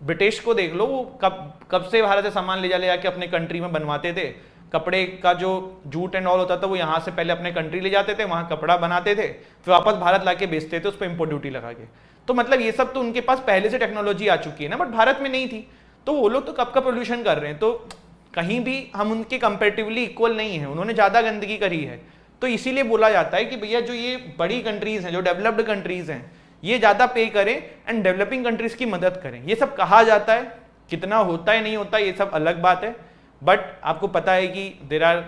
ब्रिटिश को देख लो, वो कब से भारत से सामान ले जाके अपने कंट्री में बनवाते थे। कपड़े का जो जूट एंड ऑल होता था वो यहाँ से पहले अपने कंट्री ले जाते थे, वहाँ कपड़ा बनाते थे, फिर वापस भारत लाके बेचते थे उस पर इम्पोर्ट ड्यूटी लगा के। तो मतलब ये सब तो उनके पास पहले से टेक्नोलॉजी आ चुकी है ना, बट भारत में नहीं थी। तो वो लोग तो कब का पोल्यूशन कर रहे हैं, तो कहीं भी हम उनके कंपेरेटिवली इक्वल नहीं है, उन्होंने ज्यादा गंदगी करी है। तो इसीलिए बोला जाता है कि भैया जो ये बड़ी कंट्रीज हैं, जो डेवलप्ड कंट्रीज हैं, ये ज्यादा पे करें एंड डेवलपिंग कंट्रीज की मदद करें। ये सब कहा जाता है, कितना होता है नहीं होता ये सब अलग बात है, बट आपको पता है कि देर आर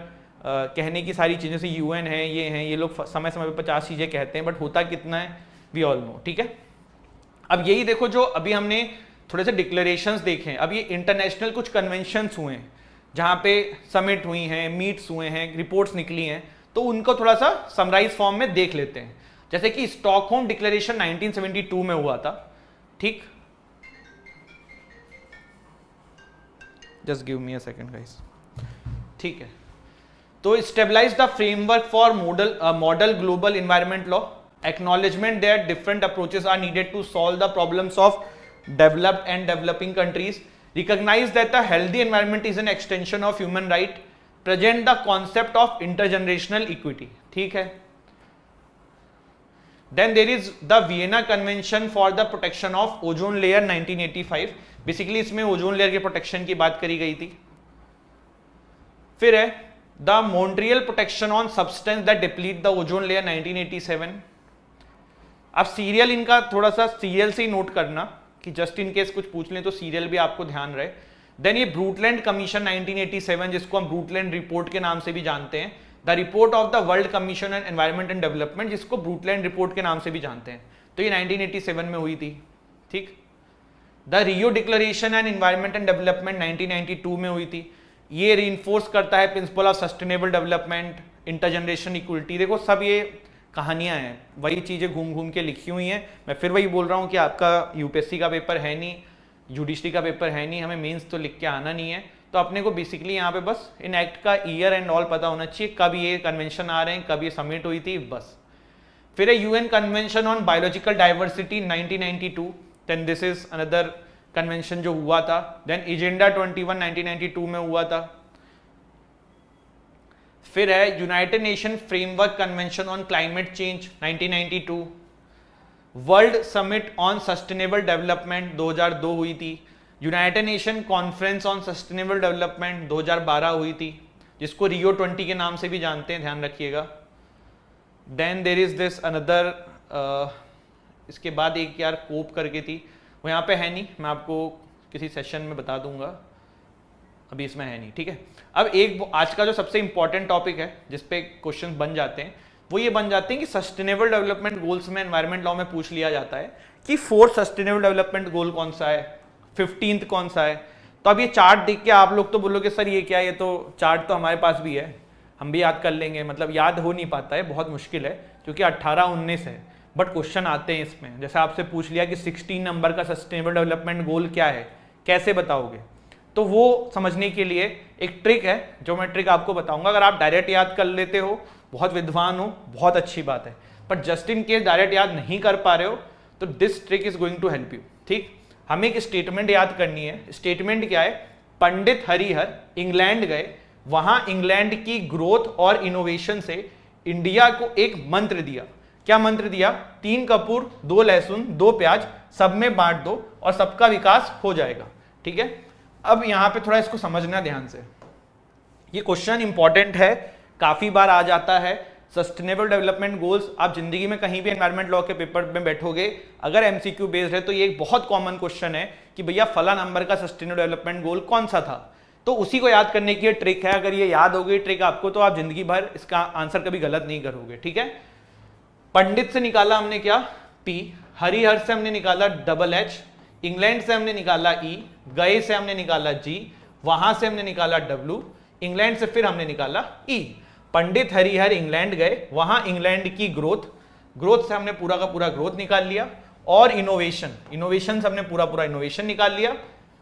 कहने की सारी चीजें से यूएन है, ये लोग समय समय पर 50 चीजें कहते हैं, बट होता कितना है वी ऑल नो, ठीक है। अब यही देखो, जो अभी हमने थोड़े से डिक्लेरेशंस देखे हैं, अब ये इंटरनेशनल कुछ कन्वेंशंस हुए हैं जहां पे समिट हुई हैं, मीट्स हुए हैं, रिपोर्ट्स निकली हैं, तो उनको थोड़ा सा समराइज फॉर्म में देख लेते हैं। जैसे कि स्टॉकहोम डिक्लेरेशन 1972 में हुआ था, ठीक, just give me a second guys, ठीक है। तो stabilize the framework for model global environment law, acknowledgement that different approaches are needed to solve the problems of developed and developing countries, recognize that a healthy environment is an extension of human right, present the concept of intergenerational equity, ठीक है। Then there is the Vienna Convention for the Protection of Ozone Layer 1985, basically इसमें ओजोन लेयर के प्रोटेक्शन की बात करी गई थी। फिर है the Montreal protection on substance that deplete the ozone layer 1987। अब सीरियल इनका थोड़ा सा सीरियल से ही नोट करना कि जस्ट इन केस कुछ पूछ लें तो सीरियल भी आपको ध्यान रहे। देन ये ब्रूटलैंड कमीशन 1987, जिसको हम ब्रूटलैंड रिपोर्ट के नाम से भी जानते हैं, the report of the world commission on environment and development, जिसको ब्रूटलैंड रिपोर्ट के नाम से भी जानते हैं, तो ये 1987 में हुई थी, ठीक। The Rio declaration and environment and development 1992 में हुई थी। ये रीइंफोर्स करता है principle of sustainable development, intergeneration equality. देखो सब ये कहानियां हैं, वही चीजें घूम घूम के लिखी हुई हैं। मैं फिर वही बोल रहा हूँ कि आपका यूपीएससी का पेपर है नहीं, जुडिशरी का पेपर है नहीं, हमें मेंस तो लिख के आना नहीं है, तो अपने को बेसिकली यहाँ पे बस इन एक्ट का ईयर एंड ऑल पता होना चाहिए, कब ये कन्वेंशन आ रहे हैं, कब ये समिट हुई थी, बस। फिर है UN convention on biological diversity 1992, then this is another convention जो हुआ था। देन एजेंडा 21 1992 में हुआ था। फिर है United nation framework convention on climate change 1992, world summit on sustainable development 2002 हुई थी, United Nation conference on sustainable development 2012 हुई थी, जिसको रियो 20 के नाम से भी जानते हैं, ध्यान रखिएगा। Then there is this another, इसके बाद एक यार कोप करके थी, वो यहाँ पे है नहीं, मैं आपको किसी सेशन में बता दूंगा, अभी इसमें है नहीं, ठीक है। अब एक आज का जो सबसे इंपॉर्टेंट टॉपिक है जिसपे क्वेश्चन बन जाते हैं वो ये बन जाते हैं कि सस्टेनेबल डेवलपमेंट गोल्स में एनवायरमेंट लॉ में पूछ लिया जाता है कि 4th सस्टेनेबल डेवलपमेंट गोल कौन सा है, 15th कौन सा है। तो अब ये चार्ट देख के आप लोग तो बोलोगे सर ये क्या है, ये तो चार्ट तो हमारे पास भी है, हम भी याद कर लेंगे, मतलब याद हो नहीं पाता है, बहुत मुश्किल है क्योंकि 18-19 है, बट क्वेश्चन आते हैं इसमें। जैसे आपसे पूछ लिया कि 16 नंबर का सस्टेनेबल डेवलपमेंट गोल क्या है, कैसे बताओगे, तो वो समझने के लिए एक ट्रिक है जो मैं ट्रिक आपको बताऊंगा। अगर आप डायरेक्ट याद कर लेते हो, बहुत विद्वान हो, बहुत अच्छी बात है, पर जस्ट इन केस डायरेक्ट याद नहीं कर पा रहे हो तो this trick is going to help you, ठीक। हमें एक स्टेटमेंट याद करनी है। स्टेटमेंट क्या है, पंडित हरिहर इंग्लैंड गए, वहां इंग्लैंड की ग्रोथ और इनोवेशन से इंडिया को एक मंत्र दिया। क्या मंत्र दिया, 3 कपूर 2 लहसुन 2 प्याज सब में बांट दो और सबका विकास हो जाएगा, ठीक है। अब यहां पे थोड़ा इसको समझना ध्यान से, ये क्वेश्चन इंपॉर्टेंट है, काफी बार आ जाता है। सस्टेनेबल डेवलपमेंट गोल्स आप जिंदगी में कहीं भी एनवायरमेंट लॉ के पेपर में बैठोगे, अगर एमसीक्यू बेस्ड है तो ये एक बहुत कॉमन क्वेश्चन है कि भैया फला नंबर का सस्टेनेबल डेवलपमेंट गोल कौन सा था। तो उसी को याद करने की ये ट्रिक है। अगर ये याद हो गई ट्रिक आपको तो आप जिंदगी भर इसका आंसर कभी गलत नहीं करोगे, ठीक है। पंडित से निकाला हमने क्या, पी, हरिहर से हमने निकाला डबल एच, इंग्लैंड से हमने निकाला ई, गए से हमने निकाला जी, वहां से हमने निकाला डब्ल्यू, इंग्लैंड से फिर हमने निकाला ई। पंडित हरिहर इंग्लैंड गए, वहां इंग्लैंड की ग्रोथ से हमने पूरा का पूरा ग्रोथ निकाल लिया, और इनोवेशन से हमने पूरा इनोवेशन निकाल लिया,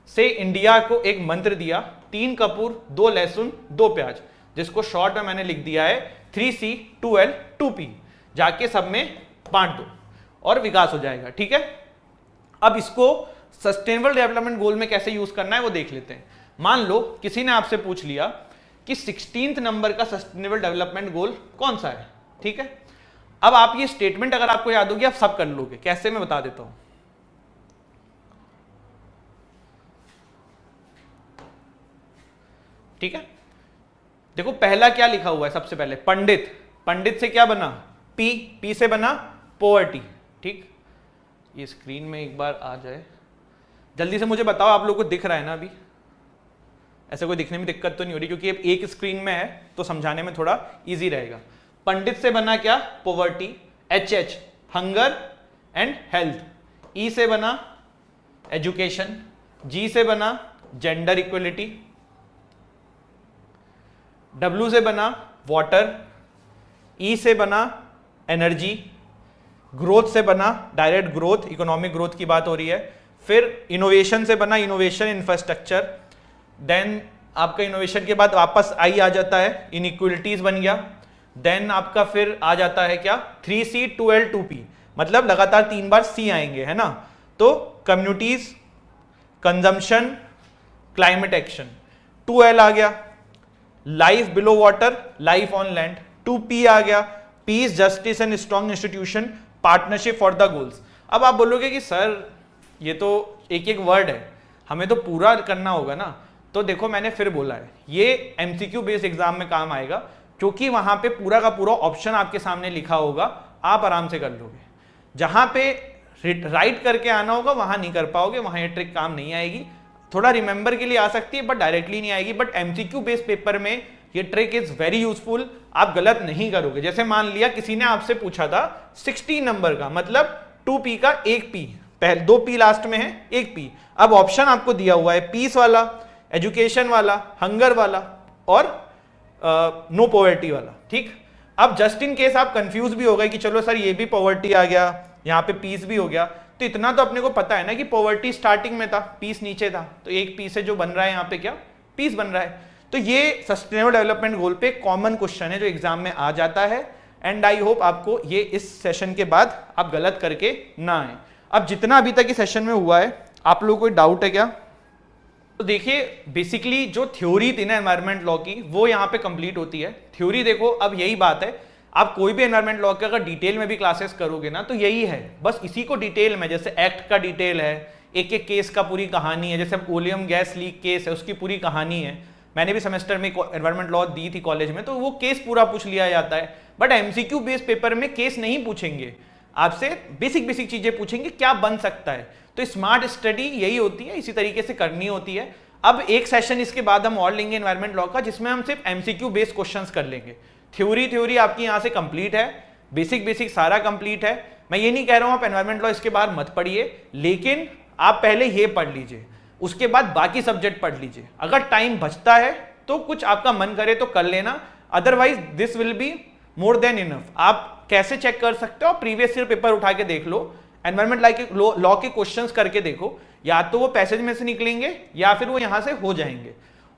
से इंडिया को एक मंत्र दिया, 3 कपूर 2 लहसुन 2 प्याज, जिसको शॉर्ट में मैंने लिख दिया है 3C 2L 2P, जाके सब में बांट दो और विकास हो जाएगा, ठीक है। अब इसको सस्टेनेबल डेवलपमेंट गोल में कैसे यूज करना है वो देख लेते हैं। मान लो किसी ने आपसे पूछ लिया कि 16th नंबर का सस्टेनेबल डेवलपमेंट गोल कौन सा है, ठीक है। अब आप ये स्टेटमेंट अगर आपको याद होगी आप सब कर लोगे, कैसे मैं बता देता हूं। ठीक है, देखो पहला क्या लिखा हुआ है, सबसे पहले पंडित से क्या बना, पी से बना पॉवर्टी, ठीक। ये स्क्रीन में एक बार आ जाए, जल्दी से मुझे बताओ आप लोगों को दिख रहा है ना अभी, ऐसे कोई दिखने में दिक्कत तो नहीं हो रही, क्योंकि अब एक स्क्रीन में है तो समझाने में थोड़ा इजी रहेगा। पंडित से बना क्या, poverty, H hunger and health, E से बना एजुकेशन, जी से बना जेंडर इक्वलिटी, डब्ल्यू से बना वाटर, ई से बना एनर्जी, ग्रोथ से बना डायरेक्ट ग्रोथ, इकोनॉमिक ग्रोथ की बात हो रही है, फिर इनोवेशन से बना इनोवेशन इंफ्रास्ट्रक्चर, देन आपका इनोवेशन के बाद वापस आई आ जाता है, इनइक्वलिटीज बन गया, देन आपका फिर आ जाता है क्या 3C 2L 2P, मतलब लगातार 3 बार C आएंगे, है ना। तो communities, consumption, climate action, 2L आ गया life below water, life on land, 2P आ गया peace, justice and strong institution, partnership for the goals. अब आप बोलोगे कि सर ये तो एक एक वर्ड है, हमें तो पूरा करना होगा ना। तो देखो मैंने फिर बोला है, ये एमसीक्यू बेस्ड एग्जाम में काम आएगा, क्योंकि वहां पे पूरा का पूरा ऑप्शन आपके सामने लिखा होगा, आप आराम से कर लोगे। जहां पे राइट करके आना होगा वहां नहीं कर पाओगे, वहां ये ट्रिक काम नहीं आएगी। थोड़ा रिमेंबर के लिए आ सकती है बट डायरेक्टली नहीं आएगी। बट एमसीक्यू बेस्ड पेपर में ये ट्रिक इज वेरी यूजफुल, आप गलत नहीं करोगे। जैसे मान लिया किसी ने आपसे पूछा था 16 नंबर का, मतलब 2P का एक P, पहले 2P लास्ट में है, एक P। अब ऑप्शन आपको दिया हुआ है पीस वाला, एजुकेशन वाला, हंगर वाला और नो पॉवर्टी वाला, ठीक। अब जस्ट इन केस आप कंफ्यूज भी हो गए कि चलो सर ये भी पॉवर्टी आ गया, यहाँ पे पीस भी हो गया, तो इतना तो अपने को पता है ना कि पॉवर्टी स्टार्टिंग में था, पीस नीचे था, तो एक पीस से जो बन रहा है यहाँ पे क्या पीस बन रहा है। तो ये सस्टेनेबल डेवलपमेंट गोल पे कॉमन क्वेश्चन है जो एग्जाम में आ जाता है, एंड आई होप आपको ये इस सेशन के बाद आप गलत करके ना आए। अब जितना अभी तक इस सेशन में हुआ है, आप लोगों को कोई डाउट है क्या? तो देखिए बेसिकली जो थ्योरी थी ना एनवायरमेंट लॉ की, वो यहाँ पे कंप्लीट होती है। थ्योरी देखो, अब यही बात है, आप कोई भी एनवायरमेंट लॉ के अगर डिटेल में भी क्लासेस करोगे ना तो यही है, बस इसी को डिटेल में, जैसे एक्ट का डिटेल है, एक एक केस का पूरी कहानी है, जैसे ओलियम गैस लीक केस है उसकी पूरी कहानी है। मैंने भी सेमेस्टर में एनवायरमेंट लॉ दी थी कॉलेज में, तो वो केस पूरा पूछ लिया जाता है। बट एमसीक्यू बेस्ड पेपर में केस नहीं पूछेंगे, आपसे बेसिक बेसिक चीजें पूछेंगे क्या बन सकता है। तो स्मार्ट स्टडी यही होती है, इसी तरीके से करनी होती है। अब एक सेशन इसके बाद हम और लेंगे एनवायरमेंट लॉ का, जिसमें हम सिर्फ एमसीक्यू बेस्ड क्वेश्चंस कर लेंगे। थ्योरी आपकी यहां से कंप्लीट है, बेसिक सारा कंप्लीट है। मैं ये नहीं कह रहा हूं आप एनवायरमेंट लॉ इसके बाद मत पढ़िए, लेकिन आप पहले ये पढ़ लीजिए, उसके बाद बाकी सब्जेक्ट पढ़ लीजिए। अगर टाइम बचता है तो कुछ आपका मन करे तो कर लेना, otherwise this will be more than enough. आप कैसे चेक कर सकते हो? प्रीवियस ईयर पेपर उठा के देख लो, एनवायरमेंट लॉ के क्वेश्चंस करके देखो, या तो वो पैसेज में से निकलेंगे या फिर वो यहां से हो जाएंगे।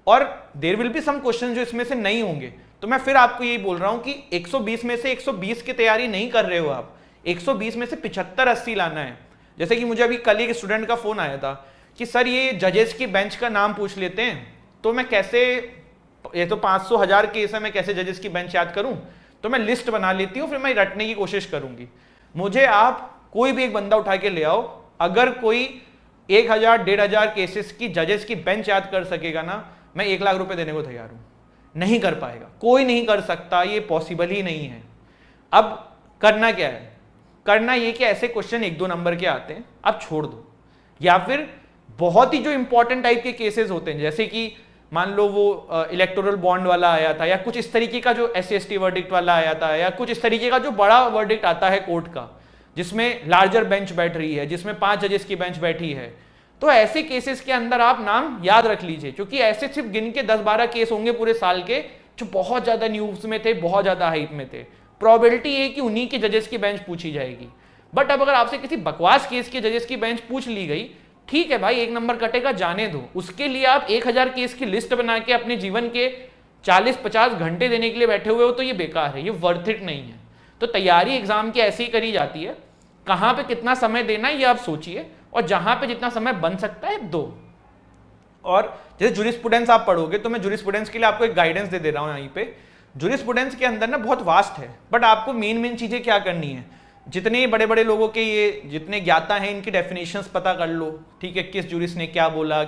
और there will be some question जो इसमें से नहीं होंगे। तो मैं फिर आपको यही बोल रहा हूं कि 120 में से 120 की तैयारी नहीं कर रहे हो आप, 120 में से 75-80 लाना है। जैसे कि मुझे अभी कल एक स्टूडेंट का फोन आया था कि सर ये जजेस की बेंच का नाम पूछ लेते हैं, तो मैं कैसे, ये तो 500-1000 केस है, मैं कैसे जजेस की बेंच याद करूं? तो मैं लिस्ट बना लेती हूं, फिर मैं रटने की कोशिश करूंगी। मुझे आप कोई भी एक बंदा उठा के ले आओ, अगर कोई 1000-1500 केसेस की जजेस की बेंच याद कर सकेगा ना, मैं 1 लाख रुपए देने को तैयार हूं। नहीं कर पाएगा, कोई नहीं कर सकता, ये पॉसिबल ही नहीं है। अब करना क्या है? करना ये कि ऐसे क्वेश्चन 1-2 नंबर के आते हैं आप छोड़ दो, या फिर बहुत ही जो इंपॉर्टेंट टाइप के केसेस होते हैं, जैसे कि मान लो वो इलेक्टोरल बॉन्ड वाला आया था, या कुछ इस तरीके का जो SC/ST वर्डिक्ट वाला आया था, या कुछ इस तरीके का जो बड़ा वर्डिक्ट आता है कोर्ट का, जिसमें लार्जर बेंच बैठ रही है, जिसमें 5 जजेस की बेंच बैठी है, तो ऐसे केसेस के अंदर आप नाम याद रख लीजिए, क्योंकि ऐसे सिर्फ गिन के 10-12 केस होंगे पूरे साल के जो बहुत ज्यादा न्यूज में थे, बहुत ज्यादा हाइप में थे। प्रोबेबिलिटी है कि उन्हीं के जजेस की बेंच पूछी जाएगी। बट अब अगर आपसे किसी बकवास केस के जजेस की बेंच पूछ ली गई, ठीक है भाई, 1 नंबर कटेगा, जाने दो। उसके लिए आप 1000 केस की लिस्ट बना के अपने जीवन के 40-50 घंटे देने के लिए बैठे हुए हो, तो ये बेकार है, ये वर्थ इट नहीं है। तो तैयारी एग्जाम की ऐसे ही करी जाती है, कहां पे कितना समय देना है ये आप सोचिए, और जहां पे जितना समय बन सकता है दो। और जैसे जूरिस्प्रूडेंस आप पढ़ोगे, तो मैं जूरिस्प्रूडेंस के लिए आपको एक गाइडेंस दे रहा हूं यहीं पे। जूरिस्प्रूडेंस के अंदर ना बहुत वास्ट है, बट आपको मेन चीजें क्या करनी है, जितने बड़े बड़े लोगों के ये जितने ज्ञाता हैं इनकी डेफिनेशंस पता कर लो, ठीक है, किस जूरिस ने क्या बोला,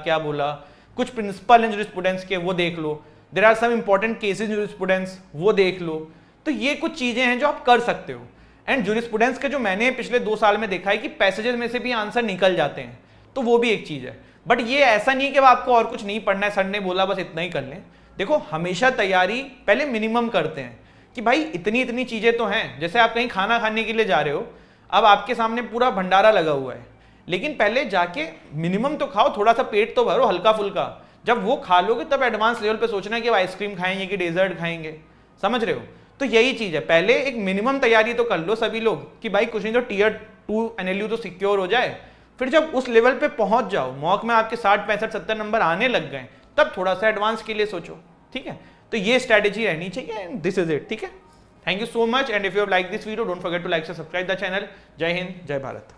कुछ प्रिंसिपल हैं जूरिस्प्रूडेंस के वो देख लो, there are some important cases jurisprudence वो देख लो। तो ये कुछ चीजें हैं जो आप कर सकते हो। एंड जूरिस्प्रूडेंस के जो मैंने पिछले 2 साल में देखा है कि पैसेजेस में से भी आंसर निकल जाते हैं, तो वो भी एक चीज है। बट ये ऐसा नहीं कि आपको और कुछ नहीं पढ़ना है, सर ने बोला बस इतना ही कर लें। देखो, हमेशा तैयारी पहले मिनिमम करते हैं कि भाई इतनी चीजें तो हैं। जैसे आप कहीं खाना खाने के लिए जा रहे हो, अब आपके सामने पूरा भंडारा लगा हुआ है, लेकिन पहले जाके मिनिमम तो खाओ, थोड़ा सा पेट तो भरो हल्का फुल्का। जब वो खा लोगे तब एडवांस लेवल पे सोचना है कि आइसक्रीम खाएंगे कि डेजर्ट खाएंगे, समझ रहे हो? तो यही चीज है, पहले एक मिनिमम तैयारी तो कर लो सभी लोग कि भाई कुछ नहीं तो Tier 2 NLU तो सिक्योर हो जाए। फिर जब उस लेवल पे पहुंच जाओ, मॉक में आपके 60, 65, 70 नंबर आने लग गए, तब थोड़ा सा एडवांस के लिए सोचो, ठीक है? तो ये स्ट्रेटेजी रहनी चाहिए, एंड दिस इज इट, ठीक है? Thank you so much, and if you have like this video, don't forget to like से subscribe the channel. Jai Hind, जय भारत।